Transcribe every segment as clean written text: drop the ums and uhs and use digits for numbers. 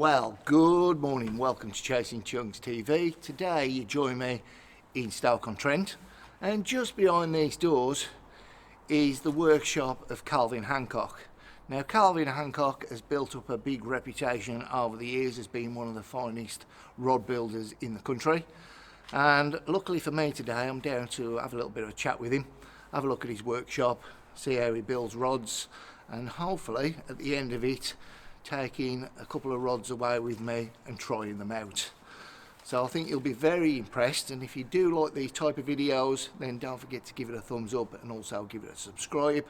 Well, good morning, welcome to Chasing Chunks TV. Today you join me in Stoke-on-Trent, and just behind these doors is the workshop of Calvin Hancock. Now, Calvin Hancock has built up a big reputation over the years as being one of the finest rod builders in the country, and luckily for me today I'm down to have a little bit of a chat with him, have a look at his workshop, see how he builds rods, and hopefully at the end of it taking a couple of rods away with me and trying them out. So I think you'll be very impressed, and if you do like these type of videos, then don't forget to give it a thumbs up and also give it a subscribe.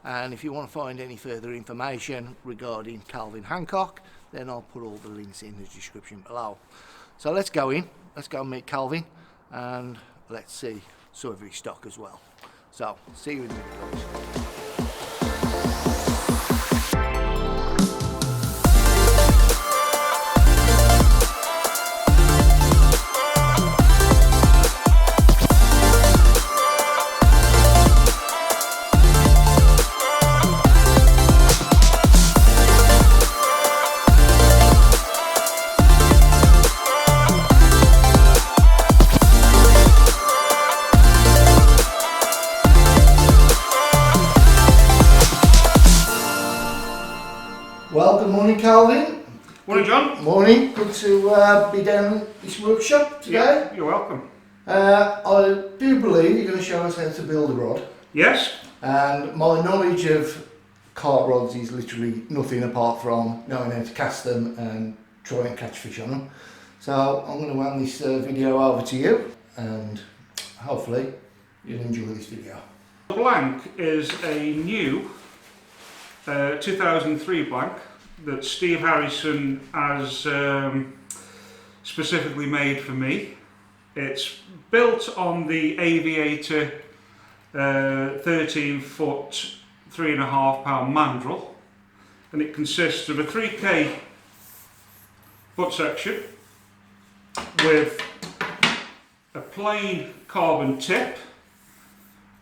And if you want to find any further information regarding Calvin Hancock, then I'll put all the links in the description below. So let's go in, let's go and meet Calvin, and let's see some of his stock as well. So see you in a minute, guys. Well, good morning, Calvin. Morning, John. Morning. Good to be down at this workshop today. Yeah, you're welcome. I do believe you're going to show us how to build a rod. Yes. And my knowledge of carp rods is literally nothing apart from knowing how to cast them and try and catch fish on them. So I'm going to hand this video over to you, and hopefully you'll enjoy this video. Blank is a new 2003 blank that Steve Harrison has specifically made for me. It's built on the Aviator 13-foot, 3.5 pound mandrel, and it consists of a 3K foot section with a plain carbon tip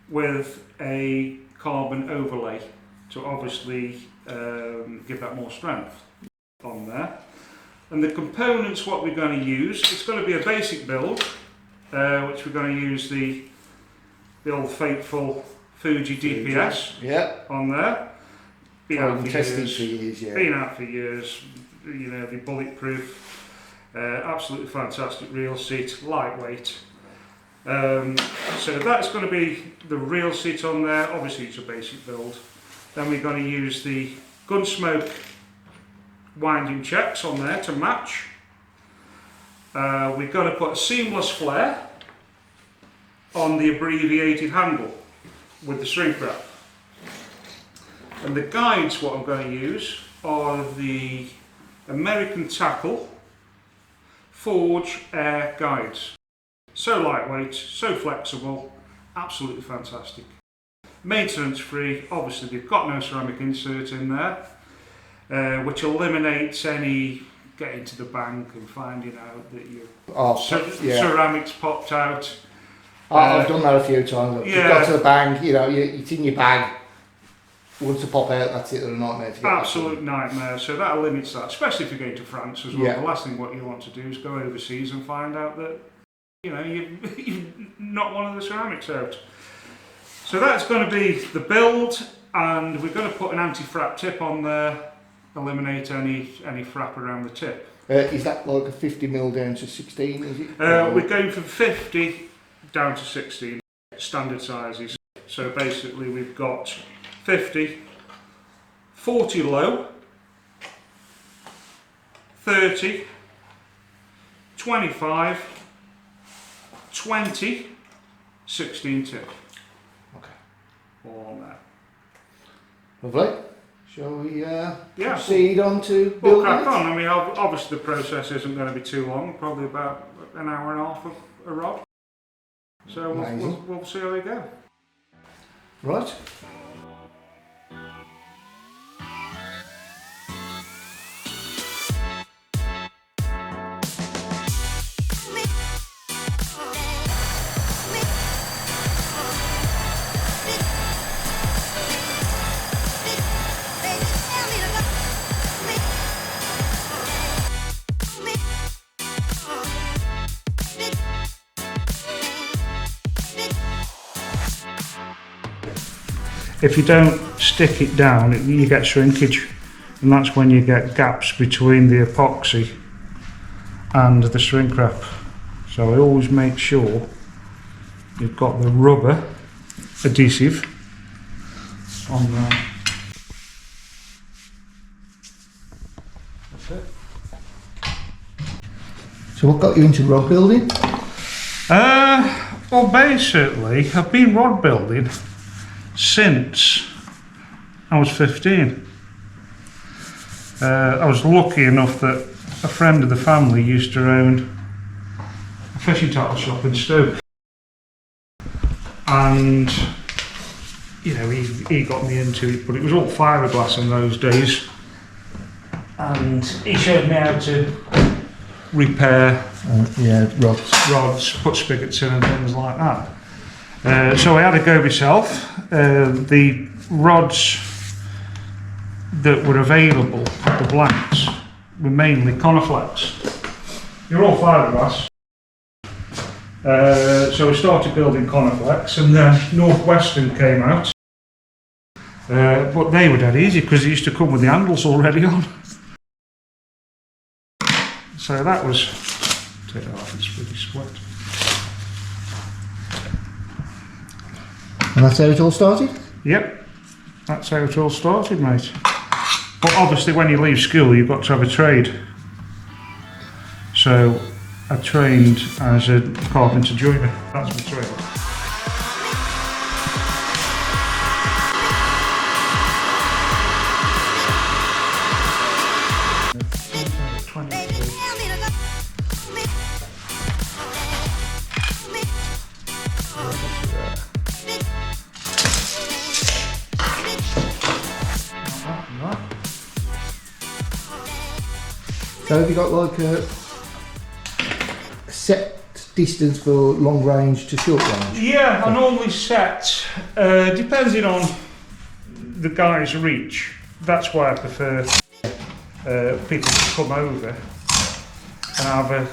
with a carbon overlay to obviously give that more strength on there. And the components what we're going to use, it's going to be a basic build, which we're going to use the old faithful Fuji DPS on there. Been out for years, been out for years, you know, the bulletproof, absolutely fantastic reel seat, lightweight. So that's going to be the reel seat on there. Obviously it's a basic build. Then we're going to use the Gunsmoke winding checks on there to match. We're going to put a seamless flare on the abbreviated handle with the shrink wrap. And the guides what I'm going to use are the American Tackle Forge Air guides. So lightweight, so flexible, absolutely fantastic. Maintenance free, obviously they've got no ceramic insert in there, which eliminates any getting to the bank and finding out that your ceramics popped out. I've done that a few times. You've got to the bank, you know, it's in your bag. Once you pop out, that's it, they're a nightmare to get. Absolute nightmare, so that limits that, especially if you're going to France as well. Yeah. The last thing what you want to do is go overseas and find out that, you know, you've not one of the ceramics out. So that's going to be the build, and we're going to put an anti-frap tip on there, eliminate any frap around the tip. Is that like a 50mm down to 16, is it? We're going from 50 down to 16, standard sizes. So basically we've got 50, 40 low, 30, 25, 20, 16 tip. All on there. Lovely. Shall we proceed on to building crack on. I mean, obviously the process isn't going to be too long, probably about an hour and a half of a rod. So we'll see how we go. Right. if you don't stick it down, you get shrinkage, and that's when you get gaps between the epoxy and the shrink wrap. So I always make sure you've got the rubber adhesive on there. That's it. So what got you into rod building? Well, basically, I've been rod building since I was 15. I was lucky enough that a friend of the family used to own a fishing tackle shop in Stoke, and you know, he got me into it, but it was all fiberglass in those days, and he showed me how to repair rods, put spigots in and things like that. So I had to go myself. The rods that were available, the blanks, were mainly Coniflex. You're all fiberglass. So we started building Coniflex, and then Northwestern came out. But they were dead easy because they used to come with the handles already on. So that was, take that off, it's really split. And that's how it all started? Yep, that's how it all started, mate. But obviously when you leave school you've got to have a trade. So I trained as a carpenter joiner, that's my trade. So have you got like a set distance for long range to short range? Yeah, I normally set, depending on the guy's reach, that's why I prefer people to come over and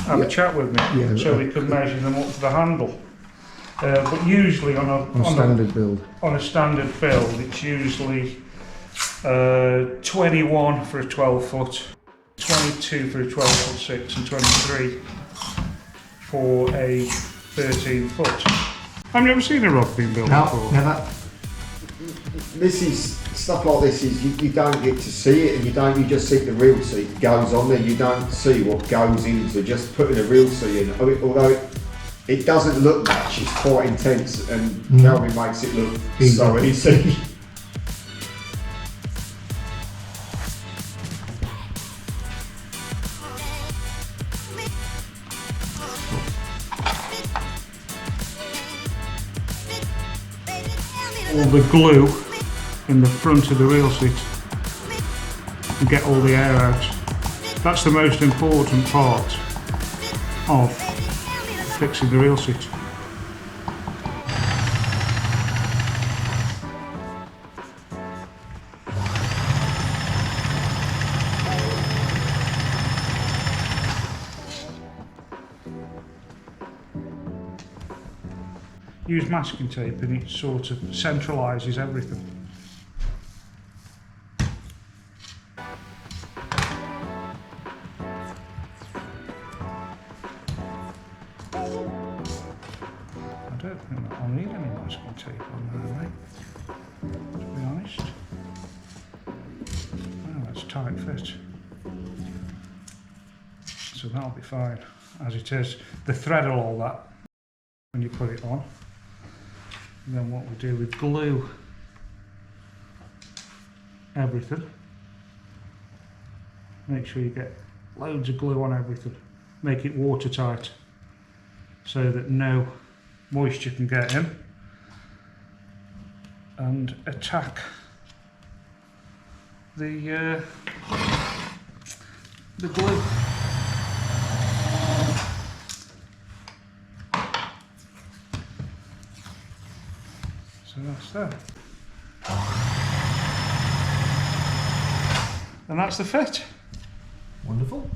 have a chat with me, so we can measure them up to the handle. But usually on a standard build, it's usually 21 for a 12 foot, 22 for a 12 foot 6, and 23 for a 13 foot. I've never seen a rod being built before. Never. This is stuff like this is you don't get to see it, and you just see the reel seat goes on there. You don't see what goes into just putting a reel seat in. Although it doesn't look much, it's quite intense, and Calvin makes it look so easy. All the glue in the front of the reel seat and get all the air out. That's the most important part of fixing the reel seat. Use masking tape and it sort of centralises everything. I don't think that I'll need any masking tape on there, mate, to be honest. Oh, that's tight fit. So that'll be fine, as it is. The thread will all that when you put it on. And then what we do, we glue everything. Make sure you get loads of glue on everything. Make it watertight so that no moisture can get in. And attack the glue. So that's that. And that's the fit. Wonderful.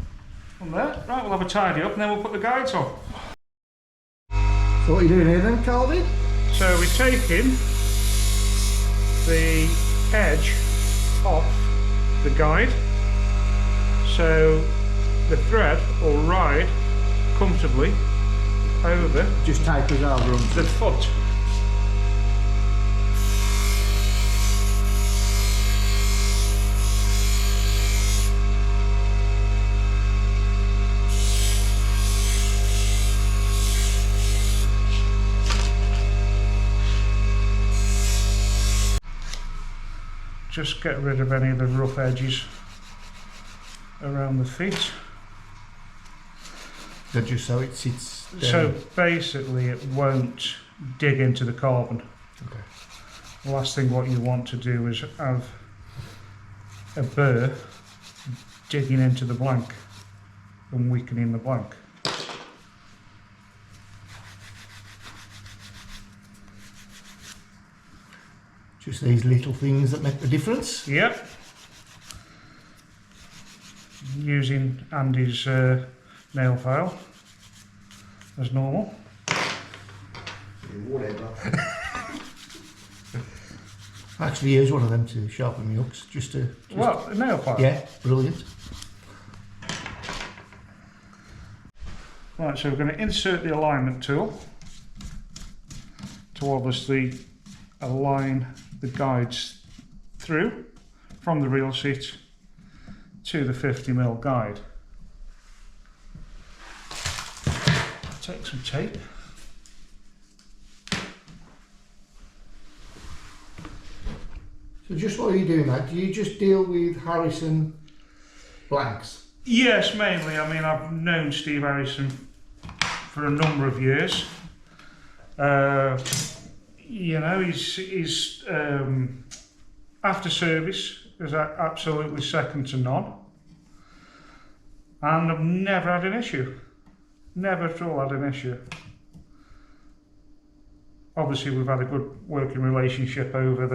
On there. Right, we'll have a tidy up and then we'll put the guides on. So what are you doing here then, Calvin? So we're taking the edge off the guide, so the thread will ride comfortably over Just tapers over the foot. Just get rid of any of the rough edges around the feet. just so it sits down. So basically it won't dig into the carbon. Okay. The last thing what you want to do is have a burr digging into the blank and weakening the blank. Just these little things that make the difference. Yep. Using Andy's nail file as normal. Whatever. Actually, here's one of them to sharpen my hooks. Well, a nail file. Yeah, brilliant. Right, so we're going to insert the alignment tool to obviously align the guides through from the reel seat to the 50mm guide. Take some tape. So just while you're doing that, do you just deal with Harrison blanks? Yes, mainly. I mean, I've known Steve Harrison for a number of years. You know, he's after service is absolutely second to none, and I've never had an issue. Never at all had an issue. Obviously, we've had a good working relationship over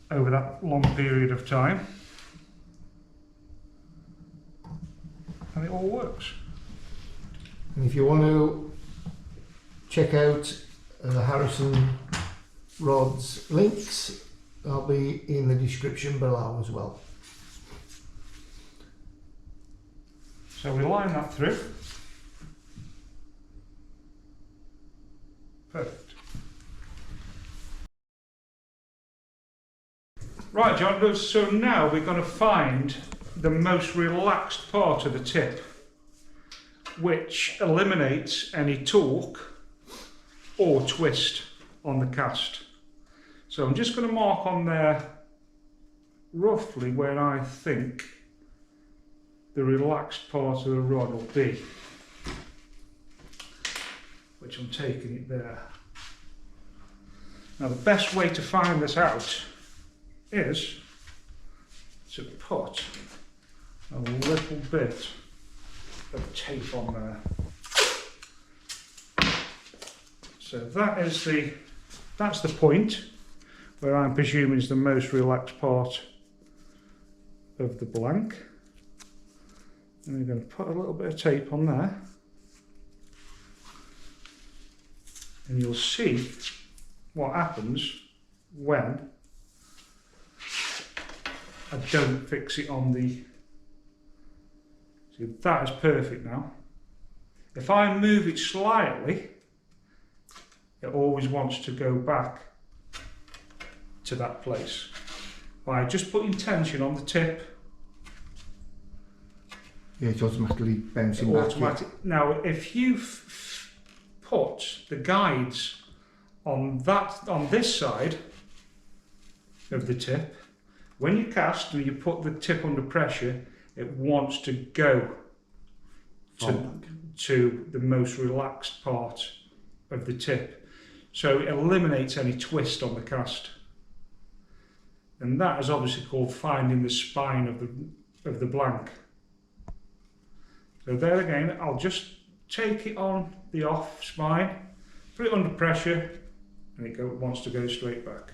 that long period of time, and it all works. And if you want to check out Harrison rods links, I'll be in the description below as well. So we line that through. Perfect. Right, John, so now we're going to find the most relaxed part of the tip, which eliminates any torque or twist on the cast. So I'm just going to mark on there roughly where I think the relaxed part of the rod will be, which I'm taking it there. Now the best way to find this out is to put a little bit of tape on there. So that's the point where I'm presuming is the most relaxed part of the blank. And we're going to put a little bit of tape on there. And you'll see what happens when I don't fix it on the... See, that is perfect now. If I move it slightly, it always wants to go back to that place. By just putting tension on the tip, Yeah, it's automatically bouncing back. Now, if you put the guides on this side of the tip, when you cast and you put the tip under pressure, it wants to go to the most relaxed part of the tip. So it eliminates any twist on the cast. And that is obviously called finding the spine of the blank. So there again, I'll just take it on the off spine, put it under pressure, and it wants to go straight back.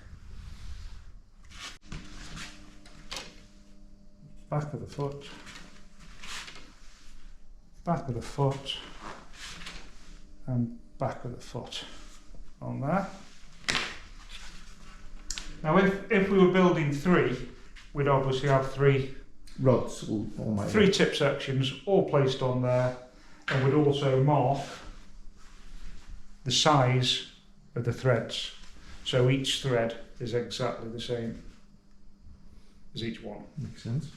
Back of the foot, back of the foot, and back of the foot on there. Now if we were building 3, we'd obviously have 3 rods all made. 3 tip sections all placed on there, and we'd also mark the size of the threads. So each thread is exactly the same as each one. Makes sense.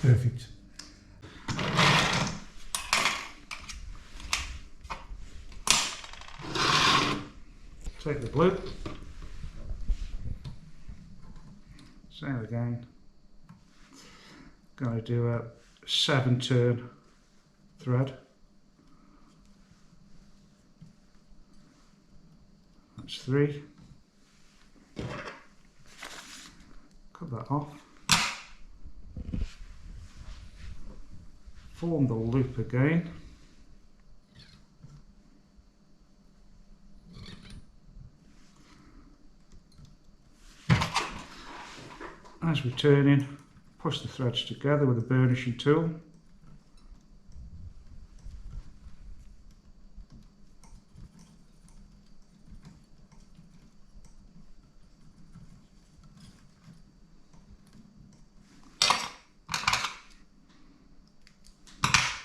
Perfect. Take the blue. Same again. Going to do a 7-turn thread. That's 3. Cut that off. Form the loop again. As we're turning, push the threads together with a burnishing tool.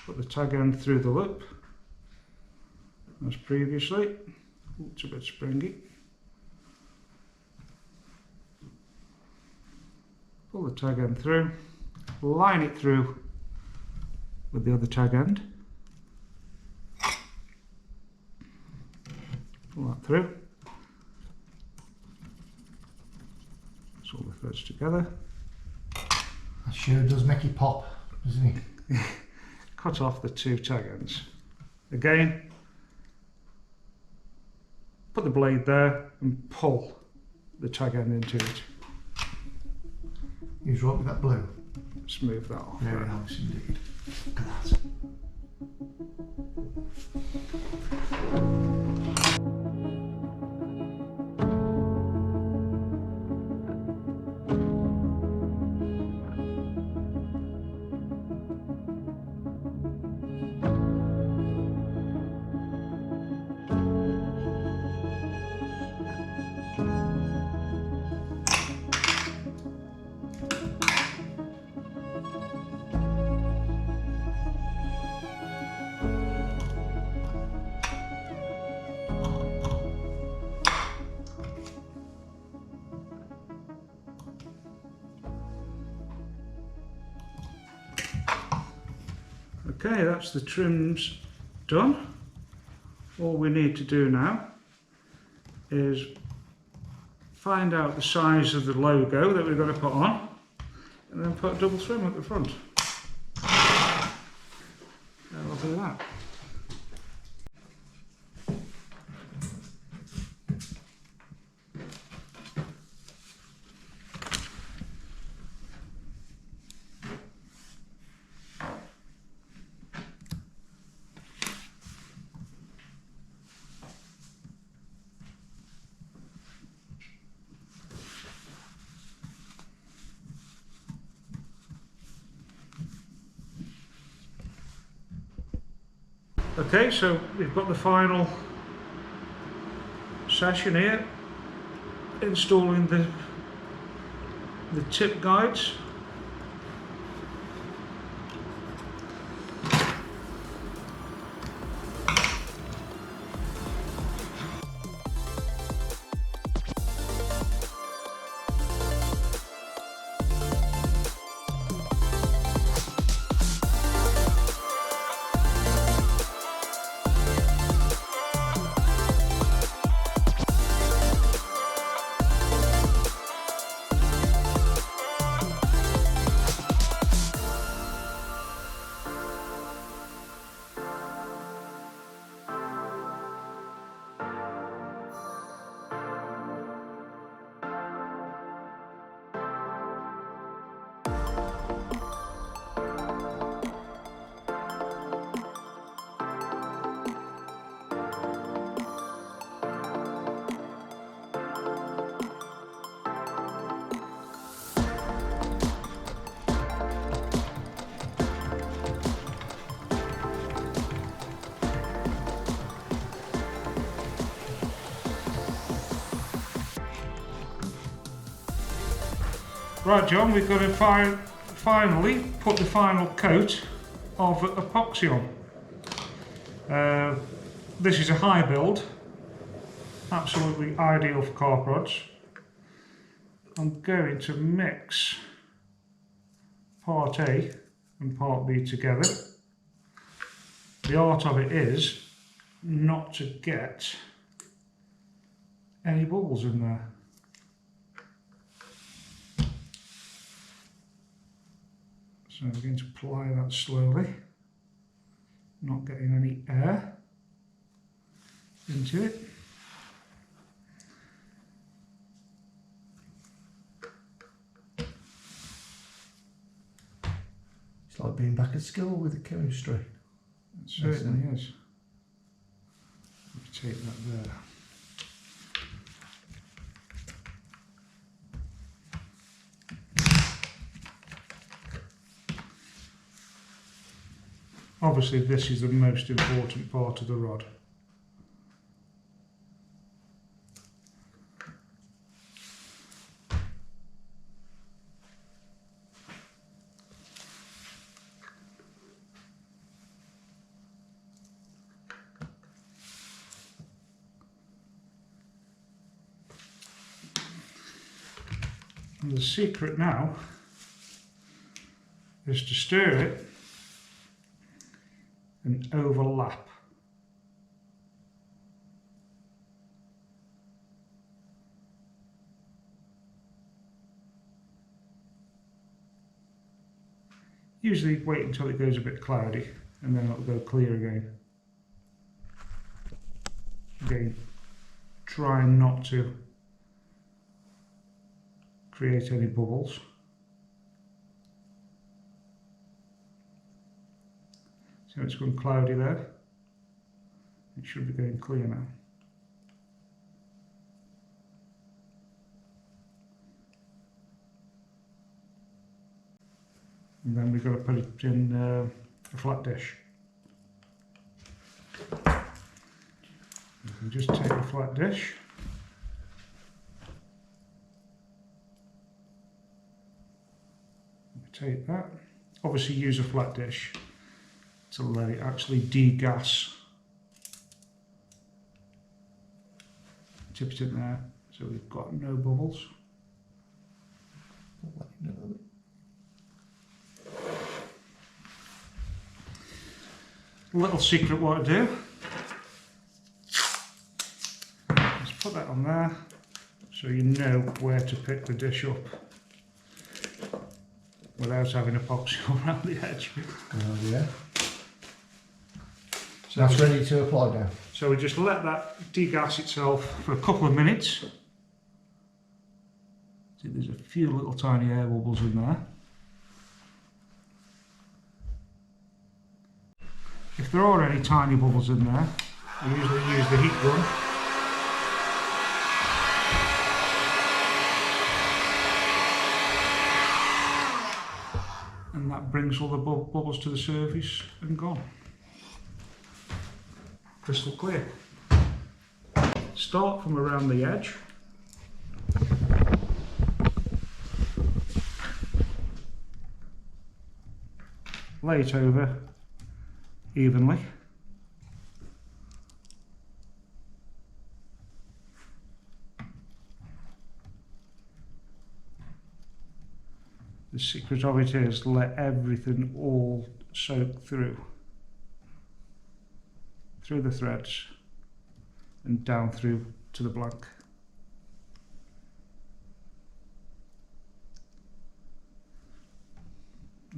Put the tag end through the loop, as previously. Ooh, it's a bit springy. Pull the tag end through, line it through with the other tag end. Pull that through. Pull the threads together. That sure does make it pop, doesn't it? Cut off the 2 tag ends. Again, put the blade there and pull the tag end into it. He's right with that blue. Let's move that off. Very nice indeed. Look at that. Okay, that's the trims done. All we need to do now is find out the size of the logo that we're going to put on and then put a double trim at the front. And we'll do that. Okay, so we've got the final session here, installing the tip guides. Right, John, we've got to finally put the final coat of epoxy on. This is a high build, absolutely ideal for carp rods. I'm going to mix part A and part B together. The art of it is not to get any bubbles in there. So we're going to apply that slowly, not getting any air into it. It's like being back at school with the chemistry. It certainly is. Let me take that there. Obviously this is the most important part of the rod. And the secret now is to stir it and overlap. Usually wait until it goes a bit cloudy and then it'll go clear again. Again, try not to create any bubbles. So it's gone cloudy there. It should be going clear now. And then we've got to put it in a flat dish. You can just take the flat dish, take that, obviously use a flat dish to let it actually degas. Tip it in there so we've got no bubbles. Little secret what to do. Just put that on there so you know where to pick the dish up without having epoxy around the edge. Oh yeah. So that's ready to apply now. So we just let that degas itself for a couple of minutes. See, there's a few little tiny air bubbles in there. If there are any tiny bubbles in there, I usually use the heat gun. And that brings all the bubbles to the surface and gone. Crystal clear. Start from around the edge. Lay it over evenly. The secret of it is let everything all soak through the threads and down through to the blank.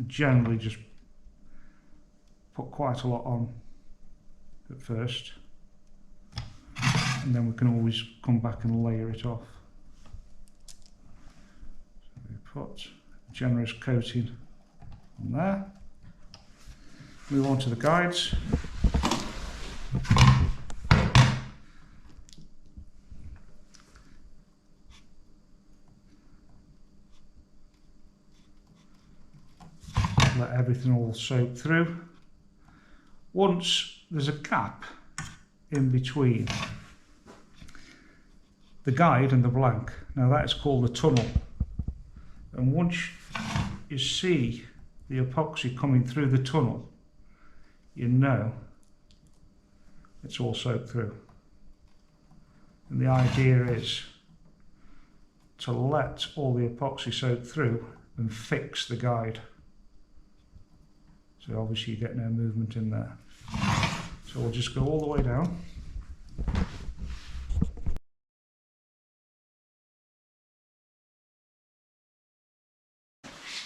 Generally just put quite a lot on at first, and then we can always come back and layer it off. So we put a generous coating on there. Move on to the guides. Let everything all soak through. Once there's a gap in between the guide and the blank, now that is called the tunnel, and once you see the epoxy coming through the tunnel, you know it's all soaked through. And the idea is to let all the epoxy soak through and fix the guide. So obviously you get no movement in there. So we'll just go all the way down.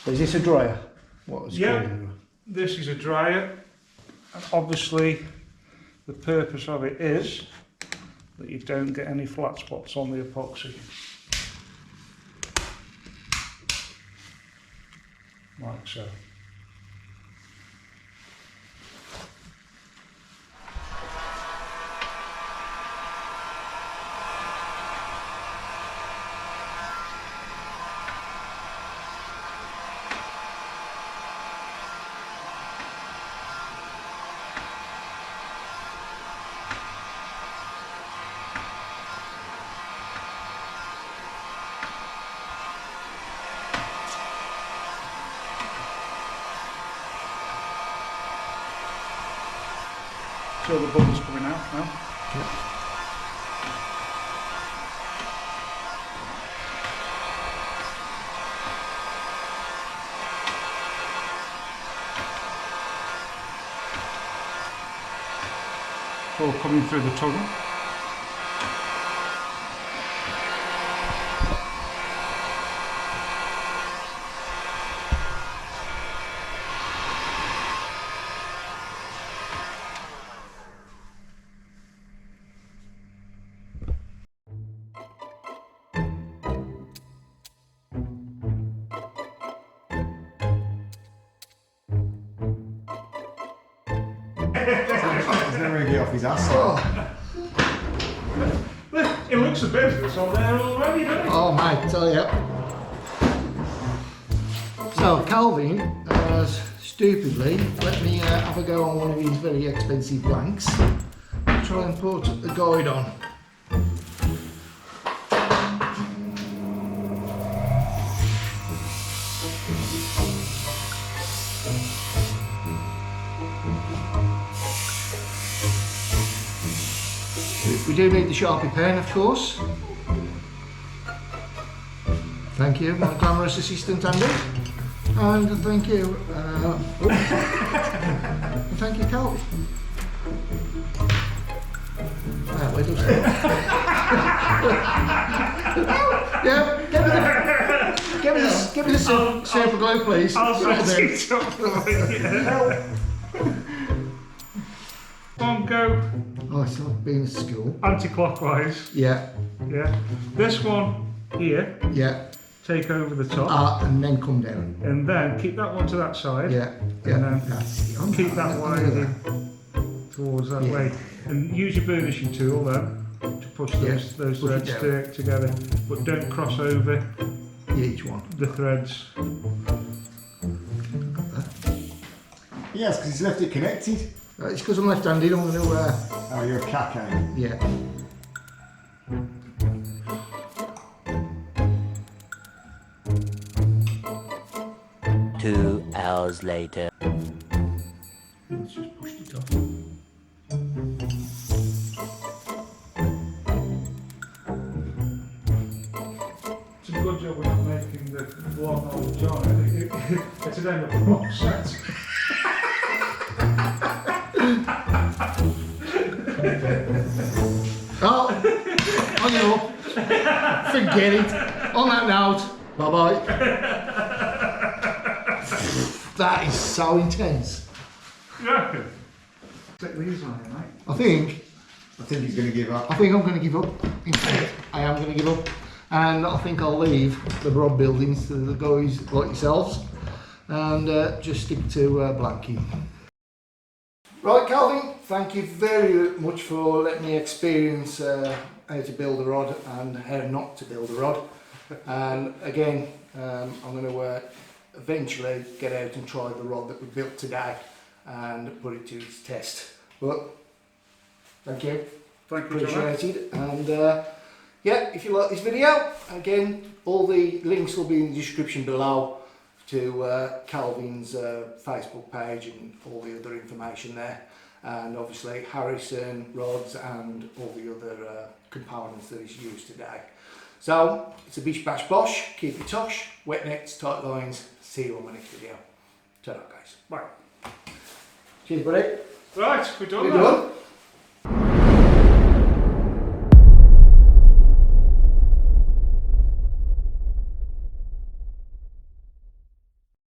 Is this a dryer? What was Yeah, called? this is a dryer. And obviously the purpose of it is that you don't get any flat spots on the epoxy. Like so. So the bubbles coming out now. Yeah. All coming through the tunnel. He's never going to get off his ass. It looks a bit that's on there already, doesn't it? Oh mate, tell you. So Calvin has stupidly let me have a go on one of his very expensive blanks. Try and put a guide on. We do need the Sharpie pen, of course. Thank you, my glamorous assistant Andy. And thank you, thank you, Calvin. Where does it? Yeah, give me the super glue, please. I'll set it up for you. On, go. Oh, it's not being at school. Anti-clockwise. Yeah, Yeah. This one here, yeah. take over the top. And then come down. And then keep that one to that side. Yeah, And then that's it. keep that winding towards that way. And use your burnishing tool then to push those push it threads together. But don't cross over Each one. the threads. Yes, because he's left it connected. It's because I'm left-handed, I'm going to... Oh, you're a caca. yeah. Two hours later. Let's just push it off. It's a good job we're not making the long old John. It's an end of the box set. Oh, on you up. Forget it. On that note, bye-bye. That is so intense. You reckon? Stick these on here, mate. I think he's going to give up. I'm going to give up. In fact, I am going to give up. And I think I'll leave the broad buildings to the guys like yourselves and just stick to blanking. Right, Calvin, thank you very much for letting me experience how to build a rod and how not to build a rod. And again, I'm going to eventually get out and try the rod that we built today and put it to its test. But thank you. Thank you, John. Appreciated. And yeah, if you like this video, again, all the links will be in the description below to Calvin's Facebook page and all the other information there, and obviously Harrison rods and all the other components that he's used today. So it's a bish bash bosh, keep it tosh, wet nets, tight lines. See you on my next video. Ta-ra guys. Right. Cheers buddy. Right, we're done. We're done.